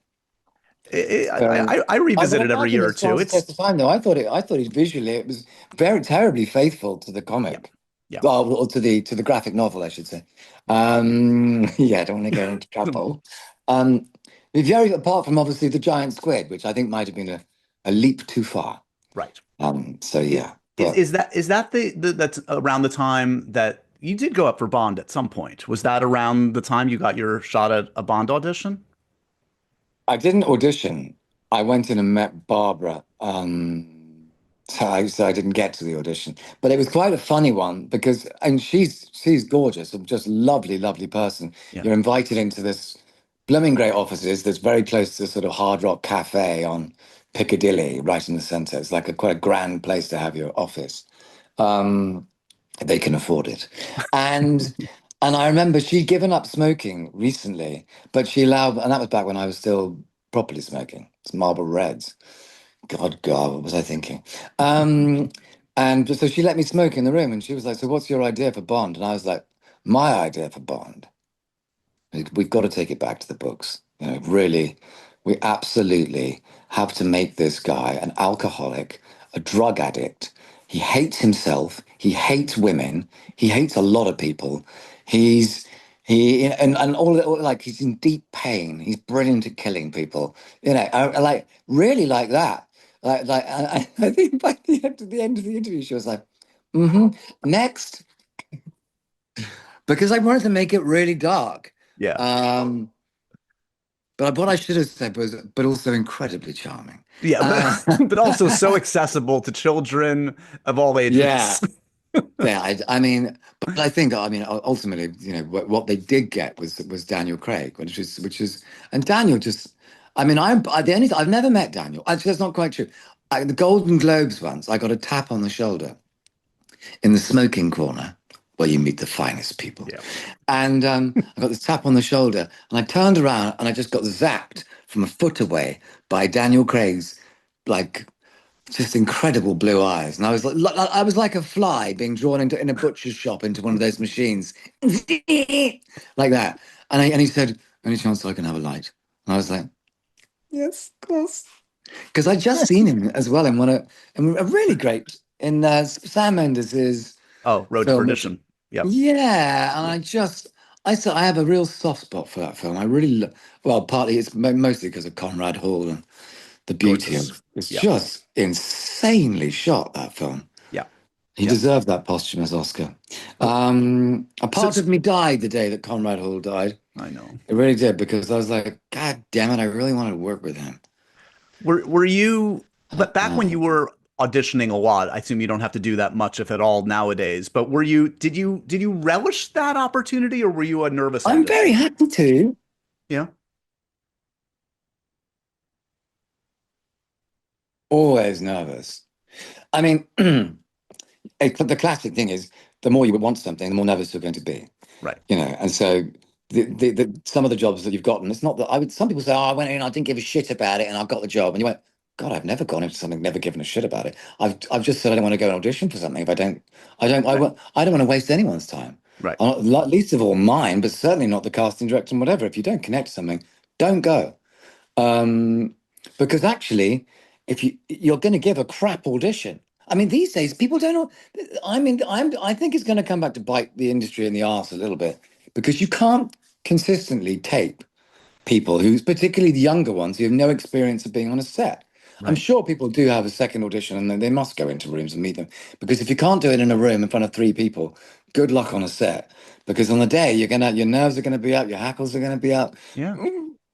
So, I I would revisit it every imagine year it or two. stands the test It's of time, though. I thought it visually it was very terribly faithful to the yeah. comic, Yeah. or to the graphic novel, I should say. Yeah, I don't want to get into trouble. Very apart from obviously the giant squid, which I think might have been a leap too far. Right. So I- yeah, Is but is that is that that's around the time that you did go up for Bond at some point? Was that around the time you got your shot at a Bond audition? I didn't audition. I went in and met Barbara. So I didn't get to the audition, but it was quite a funny one because, and she's gorgeous, and just lovely, lovely person. Yeah. You're invited into this blooming great offices that's very close to the sort of Hard Rock Cafe on Piccadilly, right in the centre. It's like quite a grand place to have your office. Um, they can afford it. And and I remember she'd given up smoking recently, but she allowed, and that was back when I was still properly smoking. It's Marlboro Reds. God, what was I thinking? And so she let me smoke in the room, and she was like, "So what's your idea for Bond?" And I was like, "My idea for Bond, we've got to take it back to the books. Really, we absolutely have to make this guy an alcoholic, a drug addict. He hates himself. He hates women. He hates a lot of people. He's and like he's in deep pain. He's brilliant at killing people. I like really like that. I think by the end of the interview, she was like, "Mm-hmm. Next," because I wanted to make it really dark. Yeah. Um, but what I should have said was, but also incredibly charming. Yeah, but Uh, but also so accessible to children of all yeah, ages. yeah. But I think, ultimately, what they did get was Daniel Craig, which is, and Daniel just, I've never met Daniel. Actually, that's not quite true. The Golden Globes once, I got a tap on the shoulder in the smoking corner where you meet the finest people. Yeah. And I got this tap on the shoulder, and I turned around and I just got zapped from a foot away by Daniel Craig's like just incredible blue eyes. And I was like a fly being drawn into in a butcher's shop into one of those machines. Like that. And he said, "Any chance I can have a light?" And I was like, "Yes, of course." Because I'd just seen him as well in a really great in Sam Mendes's Oh, Road to film, which, Perdition. Yep. yeah, and Yeah. I said I have a real soft spot for that film. I really, well, partly it's mostly because of Conrad Hall and the beauty Gorgeous. of it's Yeah. just insanely shot, that film. Yeah. He Yeah. deserved that posthumous Oscar. A So, part of me died the day that Conrad Hall died. I know. It really did, because I was like, God damn it, I really wanted to work with him. Were you, but back when you Um, were auditioning a lot, I assume you don't have to do that much, if at all, nowadays. But did you relish that opportunity, or were you a nervous I'm very auditioner? happy to. Yeah. Always nervous. I mean, the classic thing is the more you want something, the more nervous you're going to be. Right. And so some of the jobs that you've gotten, it's not that some people say, "Oh, I went in, I didn't give a shit about it, and I got the job." And you went, "God, I've never gone into something, never given a shit about it. I've just said I don't want to go and audition for something if Right. I don't want to waste anyone's time. Right. Least of all mine, but certainly not the casting director and whatever. If you don't connect to something, don't go. Um, because actually, if you're going to give a crap audition. I mean, these days people don't know. I mean, I think it's going to come back to bite the industry in the arse a little bit, because you can't consistently tape people who's particularly the younger ones who have no experience of being on a set. I'm Right. sure people do have a second audition and then they must go into rooms and meet them, because if you can't do it in a room in front of 3 people, good luck on a set, because on the day your nerves are going to be up, your hackles are going to be up. Yeah.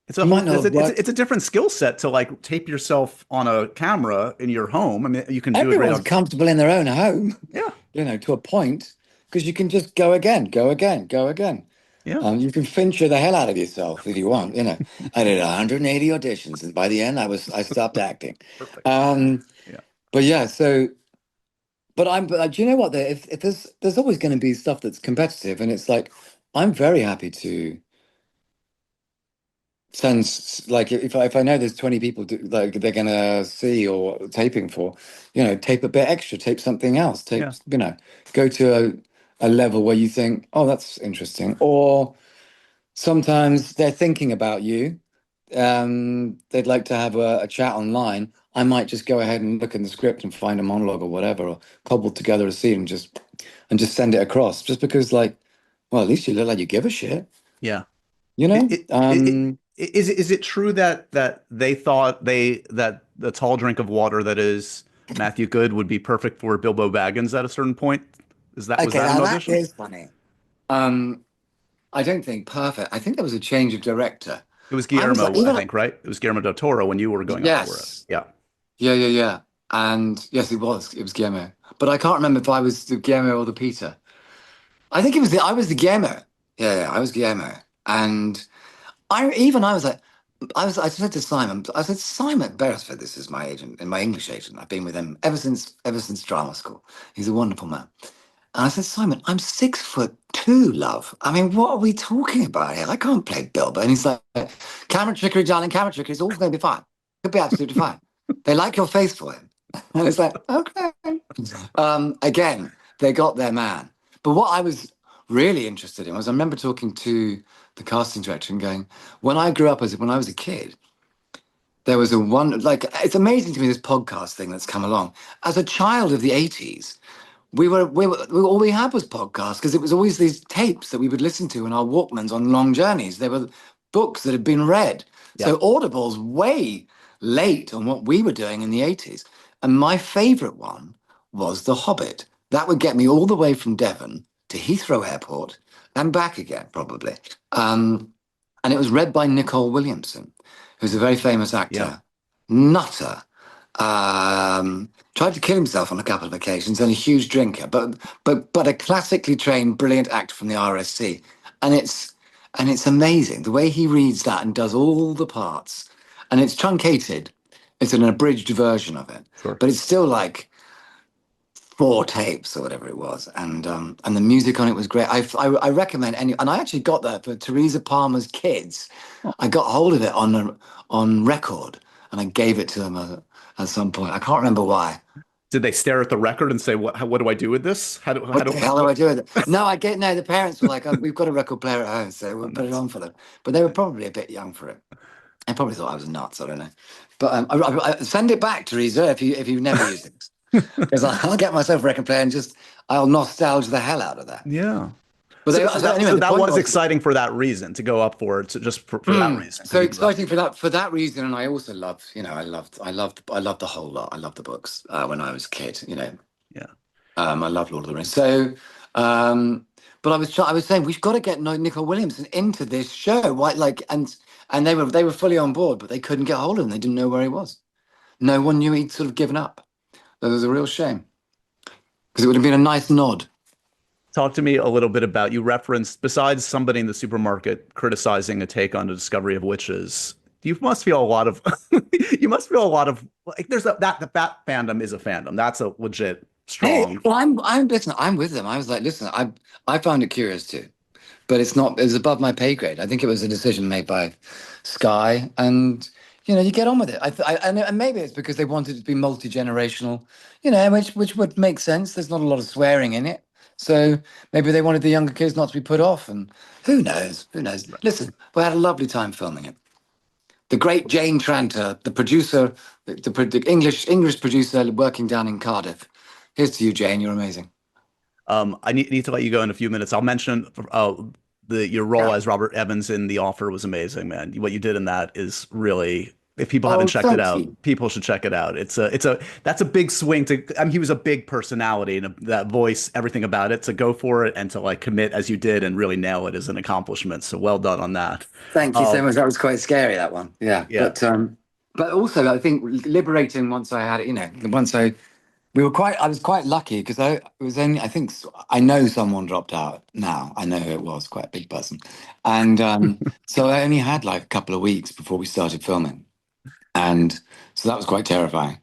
It's a You might whole not have it's worked. a different skill set to like tape yourself on a camera in your home. I mean, you can do a great Everyone's on. comfortable in their own home, Yeah. to a point, because you can just go again, go again, go again. Yeah. You can fincher the hell out of yourself if you want. I did 180 auditions, and by the end, I stopped acting. Perfect. Um, Yeah. but yeah, so, but do you know what? If there's always going to be stuff that's competitive, and it's like, I'm very happy to send, like, if I know there's 20 people like they're going to see or taping for, tape a bit extra, tape something else, Yeah. go to a level where you think, oh, that's interesting, or sometimes they're thinking about you. They'd like to have a chat online. I might just go ahead and look in the script and find a monologue or whatever, or cobble together a scene and just send it across. Just because, like, well, at least you look like you give a shit, Yeah. you It, know? it, is it true that they thought that the tall drink of water that is Matthew Good would be perfect for Bilbo Baggins at a certain point? Was Okay, that now an that audition? is funny. Um, I don't think perfect. I think there was a change of director. It was I was like, Guillermo, I think, right? It was Guillermo del Toro when you were going up for it. yes, Yeah. yeah. And yes, it was. It was Guillermo. But I can't remember if I was the Guillermo or the Peter. I think I was the Guillermo. Yeah, I was Guillermo. And I was like, I said to Simon, Beresford, this is my agent, and my English agent. I've been with him ever since drama school. He's a wonderful man. And I said, Simon, I'm 6'2", love. I mean, what are we talking about here? I can't play Bilbo. And he's like, camera trickery, darling, camera trickery. It's all going to be fine. It'll be absolutely fine. They like your face for him. And it's like, okay. Again, they got their man. But what I was really interested in was, I remember talking to the casting director and going, when I grew up, when I was a kid, there was it's amazing to me, this podcast thing that's come along. As a child of the 80s, all we had was podcasts, because it was always these tapes that we would listen to in our Walkmans on long journeys. They were books that had been read. Yeah. So Audible's way late on what we were doing in the 80s. And my favorite one was The Hobbit. That would get me all the way from Devon to Heathrow Airport and back again, probably. And it was read by Nicole Williamson, who's a very famous Yeah. actor, nutter, tried to kill himself on a couple of occasions, and a huge drinker, but a classically trained, brilliant actor from the RSC. And it's amazing the way he reads that and does all the parts. And it's truncated. It's an abridged version of it, Sure. but it's still like 4 tapes or whatever it was, and the music on it was great. I recommend and I actually got that for Teresa Palmer's kids. I got hold of it on record, and I gave it to them at some point. I can't remember why. Did they stare at the record and say, what do I do with this? How What do the hell do I do with it? No, the parents were like, oh, we've got a record player at home, so we'll put it on for them. But they were probably a bit young for it. I probably thought I was nuts. I don't know. But I send it back, Teresa, if you've never used it. Because I'll get myself a record player and I'll nostalgia the hell out of that. Yeah. But anyway, So the that point was exciting for that reason, to go up for it, just for that reason. so exciting for that reason. And I also loved, I loved the whole lot. I loved the books when I was a kid. Yeah. I loved Lord of the Rings. So, but I was saying we've got to get Nicole Williamson into this show. Why, and they were fully on board, but they couldn't get hold of him. They didn't know where he was. No one knew he'd sort of given up. That was a real shame, because it would have been a nice nod. Talk to me a little bit about, you referenced, besides somebody in the supermarket criticizing a take on the discovery of witches, you must feel a lot of like that fandom is a fandom. That's a legit strong. Hey, well, I'm with them. I was like, listen, I found it curious too, but it was above my pay grade. I think it was a decision made by Sky, and you get on with it. And maybe it's because they wanted it to be multi-generational, which would make sense. There's not a lot of swearing in it. So maybe they wanted the younger kids not to be put off, and who knows? Listen, we had a lovely time filming it. the great Jane Tranter, the producer, the English producer working down in Cardiff. Here's to you, Jane. You're amazing. I need to let you go in a few minutes. I'll mention your role as Robert Evans in The Offer was amazing, man. What you did in that is really, if people haven't Oh, checked it thank out, you. people should check it out. That's a big swing to. I mean, he was a big personality and that voice, everything about it. To go for it and to like commit as you did and really nail it is an accomplishment. So well done on that. Thank you so much. That was quite scary, that one. Yeah, Yeah. but also I think liberating once I had it. Once I was quite lucky because I think I know someone dropped out now. I know who it was, quite a big person. And so I only had like a couple of weeks before we started filming. And so that was quite terrifying.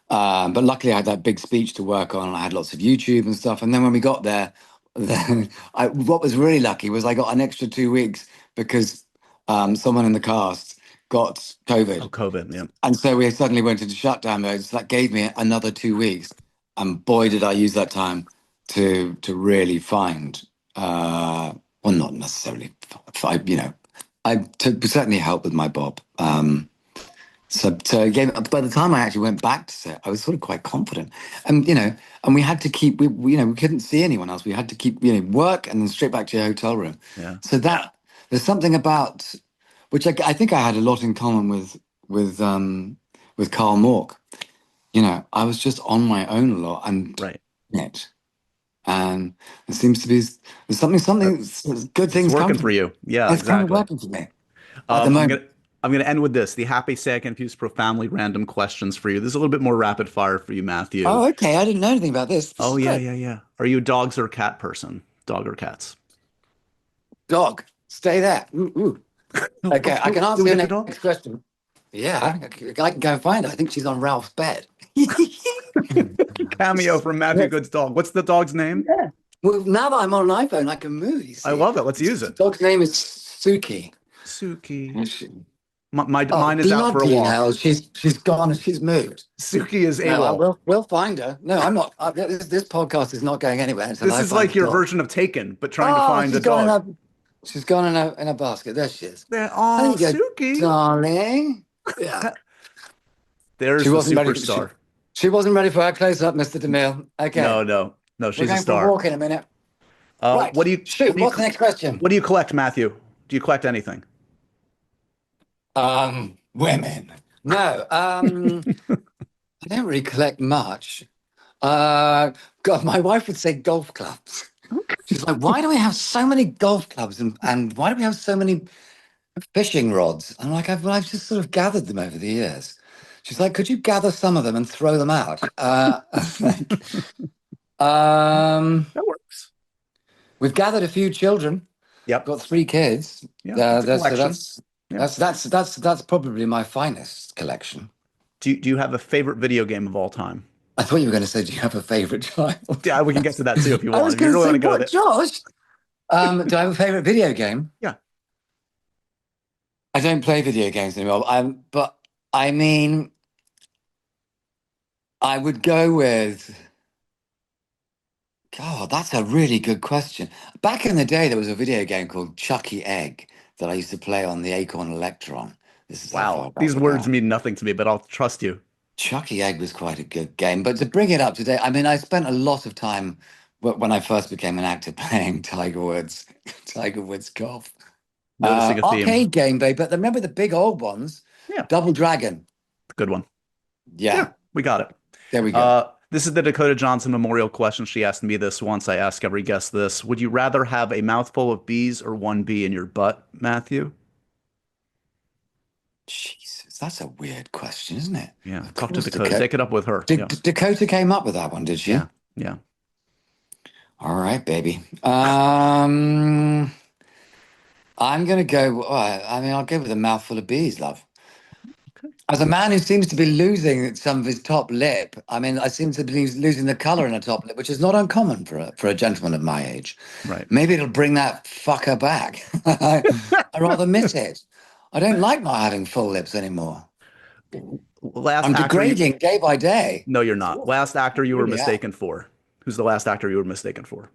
But luckily I had that big speech to work on and I had lots of YouTube and stuff. And then when we got there, then what was really lucky was I got an extra 2 weeks because someone in the cast got COVID. Oh, COVID, yeah. And so we suddenly went into shutdown mode. So that gave me another 2 weeks. And boy, did I use that time to really find, well, not necessarily, to certainly help with my Bob. So again, by the time I actually went back to set, I was sort of quite confident. And, and we had to keep, we couldn't see anyone else. We had to keep, work and then straight back to your hotel room. Yeah. So there's something about, which I think I had a lot in common with Carl Mork. I was just on my own a lot and Right. And there seems to be there's something good things working coming for you. Yeah, it's kind of exactly. working for me at the moment. I'm gonna end with this: the happy, sad, confused, profoundly random questions for you. This is a little bit more rapid fire for you, Matthew. Oh, okay. I didn't know anything about this. Oh yeah, yeah. Are you a dogs or cat person? Dog or cats? Dog. Stay there. Ooh. Okay, I can answer your next question. Yeah, I can go and find her. I think she's on Ralph's bed. Cameo from Matthew Good's dog. What's the dog's name? Yeah. Well, now that I'm on an iPhone, I can move. You see. I love it. Let's use it. The dog's name is Suki. Suki. Mine is out for a bloody walk. hell, she's gone. She's moved. Suki is AWOL. We'll find her. No, I'm not. This podcast is not going anywhere until this is like your version of Taken, but trying to find a dog. She's gone in a basket. There she is. Oh, Suki, darling. Yeah. There's the superstar. She wasn't ready for our close up, Mr. DeMille. Okay. No. She's a star. For a walk in a minute. Right. What do you shoot? What's the next question? What do you collect, Matthew? Do you collect anything? Women. No. I don't really collect much. God, my wife would say golf clubs. She's like, why do we have so many golf clubs and why do we have so many fishing rods? I'm like, I've just sort of gathered them over the years. She's like, could you gather some of them and throw them out? That works. We've gathered a few children. Yep. Got 3 kids. Yeah, that's probably my finest collection. Do you have a favorite video game of all time? I thought you were going to say, do you have a favorite child? Yeah, we can get to that too if you want. I was going to say, what, Josh? Do I have a favorite video game? Yeah. I don't play video games anymore. But I mean, I would go with. God, that's a really good question. Back in the day, there was a video game called Chucky Egg that I used to play on the Acorn Electron. This is wow. These words mean nothing to me, but I'll trust you. Chucky Egg was quite a good game. But to bring it up today, I mean, I spent a lot of time when I first became an actor playing Tiger Woods golf. Noticing a theme. Arcade game, babe. But remember the big old ones? Yeah. Double Dragon. Good one. Yeah. We got it. There we go. This is the Dakota Johnson Memorial question. She asked me this once. I ask every guest this. Would you rather have a mouthful of bees or one bee in your butt, Matthew? Jesus, that's a weird question, isn't it? Yeah. Talk to Dakota. Take it up with her. Dakota came up with that one, did she? Yeah. All right, baby. I'm going to go. I'll go with a mouthful of bees, love. As a man who seems to be losing some of his top lip, I seem to be losing the color in the top lip, which is not uncommon for a gentleman of my age. Right. Maybe it'll bring that fucker back. I rather miss it. I don't like not having full lips anymore. I'm degrading day by day. No, you're not. Last actor you were mistaken for. Who's the last actor you were mistaken for?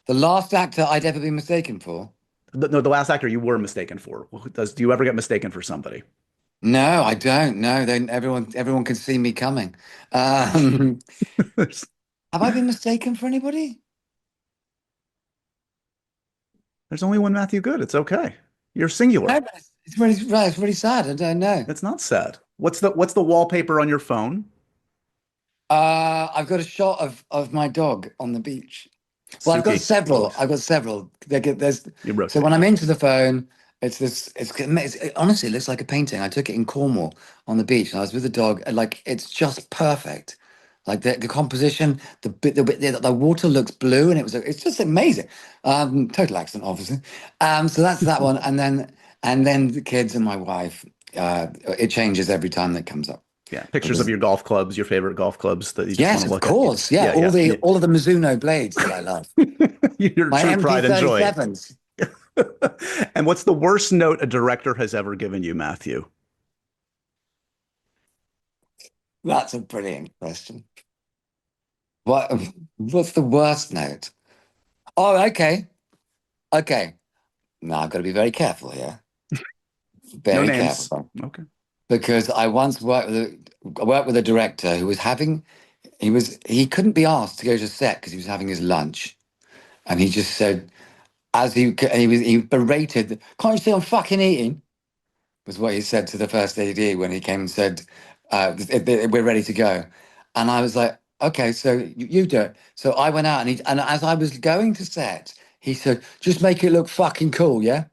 The last actor I'd ever been mistaken for? No, the last actor you were mistaken for. Do you ever get mistaken for somebody? No, I don't. No, then everyone can see me coming. Um, There's, have I been mistaken for anybody? there's only one Matthew Good. It's okay. You're No, singular. but it's really right. It's really sad. I don't know. It's not sad. What's the wallpaper on your phone? I've got a shot of my dog on the beach. Well, I've got Suki. several. Nice. I've got several. There's You so rotate. when I'm into the phone, it's this. It honestly looks like a painting. I took it in Cornwall on the beach, and I was with the dog, and like it's just perfect. Like the composition, the water looks blue, and it's just amazing. Total accident, obviously. So that's that one, and then the kids and my wife. It changes every time that comes up. Yeah. Pictures of Because your golf clubs, your favorite golf clubs that you just want yes, to of look at. course, yeah, Yeah, yeah. all of the Mizuno blades that I love. Your My true pride and joy. MG37s. And what's the worst note a director has ever given you, Matthew? That's a brilliant question. What's the worst note? Oh, okay. Okay. Now I've got to be very careful here. No Very names. careful. Okay. Because I once worked with a director who was he couldn't be asked to go to set because he was having his lunch. And he just said, he berated, can't you see I'm fucking eating? Was what he said to the first AD when he came and said, we're ready to go. And I was like, okay, so you do it. So I went out and as I was going to set, he said, just make it look fucking cool, yeah?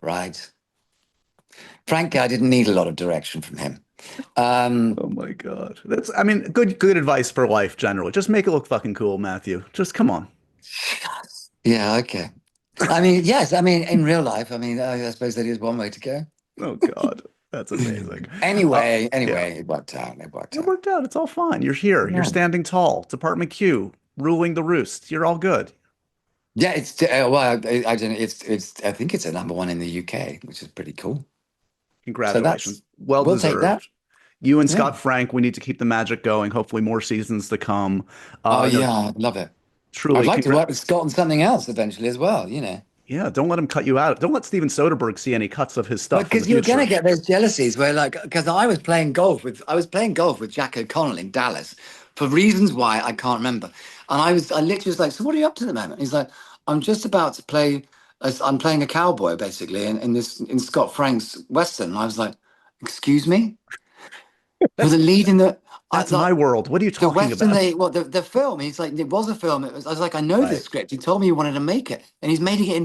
Right. Frankly, I didn't need a lot of direction from him. Oh my God. I mean, good advice for life generally. Just make it look fucking cool, Matthew. Just come on. Yeah, okay. I mean, yes, I mean, in real life, I mean, I suppose that is one way to go. Oh God. That's amazing. Anyway, Yeah. it worked out. It worked It out. worked out. It's all fine. You're here. You're Yeah. standing tall. Department Q, ruling the roost. You're all good. Yeah, well, I don't know. I think it's a number one in the UK, which is pretty cool. So Congratulations. Well we'll take that. deserved. You and Yeah. Scott Frank, we need to keep the magic going. Hopefully, more seasons to come. Oh No, yeah, I love it. I'd truly, like to work with Scott on something else eventually as well, you know. yeah, don't let him cut you out. Don't let Steven Soderbergh see any cuts of his But stuff in the because you're future. gonna get those jealousies where because I was playing golf with Jack O'Connell in Dallas for reasons why I can't remember. And I literally was like, so what are you up to at the moment? He's like, I'm just about to play I'm playing a cowboy basically in Scott Frank's Western. And I was like, excuse me? For the lead in That's like, my world. What are you the talking Western, about? the film. He's like, it was a film. I was like, I know the Right. script. He told me he wanted to make it, and he's making it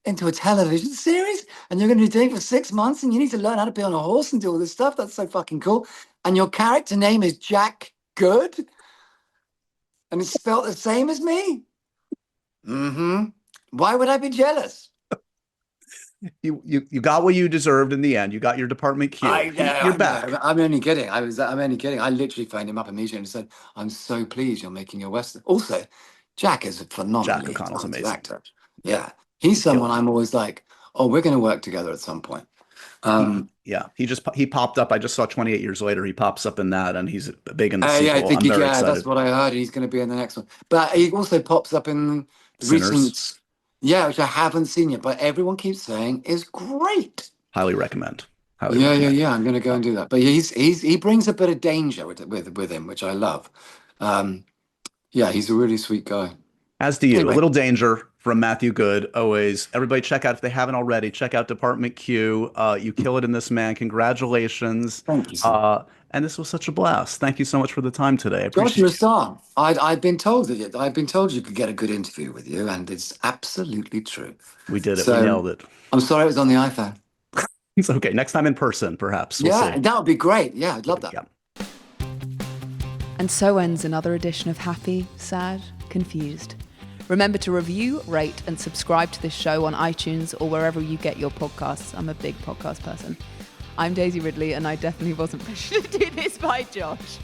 into a television series. And you're going to be doing it for 6 months, and you need to learn how to be on a horse and do all this stuff. That's so fucking cool. And your character name is Jack Good, and it's spelled the same as me. Mm-hmm. Why would I be jealous? You got what you deserved in the end. You got your Department Q. I know, You're I back. know. I'm only kidding. I'm only kidding. I literally phoned him up immediately and said, "I'm so pleased you're making a Western." Also, Jack is a Jack phenomenally O'Connell's talented amazing. actor. Yeah, he's He's someone killing I'm it. always like, "Oh, we're going to work together at some point." Um, Yeah, he popped up. I just saw 28 Years Later. He pops up in that, and he's big in the yeah, I sequel. think I'm very that's excited. what I heard. He's going to be in the next one, but he also pops up in the Sinners, recent, yeah, which I haven't seen yet, but everyone keeps saying is great. highly recommend. Highly Yeah, yeah, recommend. yeah. I'm going to go and do that. But he brings a bit of danger with him, which I love. Um, Yeah, he's a really sweet guy. As do you. A Anyway, little danger from Matthew Good, always. Everybody check out, if they haven't already, check out Department Q. You kill it in this, man. Congratulations. thank you, sir. And this was such a blast. Thank you so much for the time today. I Josh, you're a appreciate it. star. I've been told you could get a good interview with you, and it's absolutely true. We did it. We So nailed it. I'm sorry it was on the iPhone. It's okay. Next time in person, perhaps. We'll Yeah, see. that would be great. Yeah, I'd love that. Yeah. And so ends another edition of Happy, Sad, Confused. Remember to review, rate, and subscribe to this show on iTunes or wherever you get your podcasts. I'm a big podcast person. I'm Daisy Ridley, and I definitely wasn't pressured to do this by Josh.